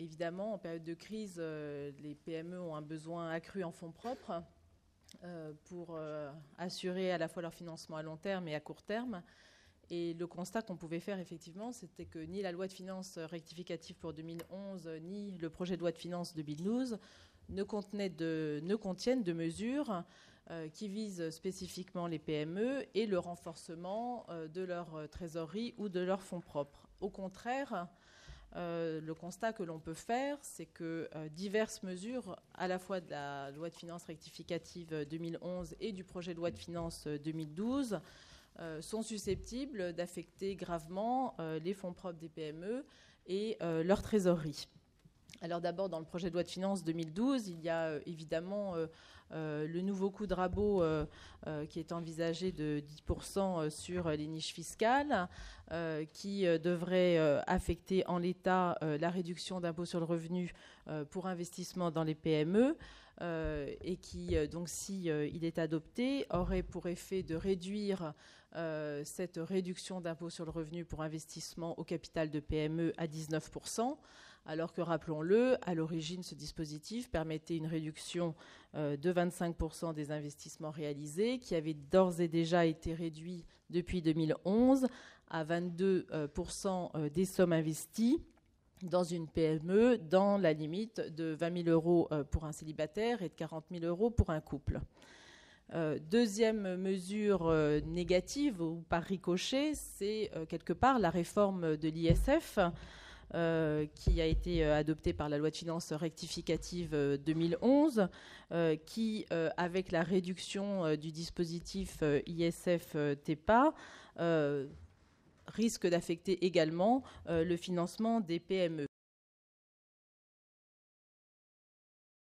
Évidemment, en période de crise, les PME ont un besoin accru en fonds propres pour assurer à la fois leur financement à long terme et à court terme. Et le constat qu'on pouvait faire, effectivement, c'était que ni la loi de finances rectificative pour 2011, ni le projet de loi de finances 2012 ne contiennent de mesures qui visent spécifiquement les PME et le renforcement de leur trésorerie ou de leurs fonds propres. Au contraire, le constat que l'on peut faire, c'est que diverses mesures, à la fois de la loi de finances rectificative 2011 et du projet de loi de finances 2012, sont susceptibles d'affecter gravement les fonds propres des PME et leur trésorerie. Alors d'abord, dans le projet de loi de finances 2012, il y a évidemment le nouveau coup de rabot qui est envisagé de 10% sur les niches fiscales, qui devrait affecter en l'état la réduction d'impôt sur le revenu pour investissement dans les PME, et qui, donc, si il est adopté, aurait pour effet de réduire cette réduction d'impôt sur le revenu pour investissement au capital de PME à 19%, alors que, rappelons-le, à l'origine, ce dispositif permettait une réduction de 25% des investissements réalisés, qui avait d'ores et déjà été réduit depuis 2011 à 22% des sommes investies dans une PME, dans la limite de 20 000 euros pour un célibataire et de 40 000 euros pour un couple. Deuxième mesure négative, ou par ricochet, c'est quelque part la réforme de l'ISF, qui a été adoptée par la loi de finances rectificative 2011, qui, avec la réduction du dispositif ISF-TEPA, risque d'affecter également le financement des PME.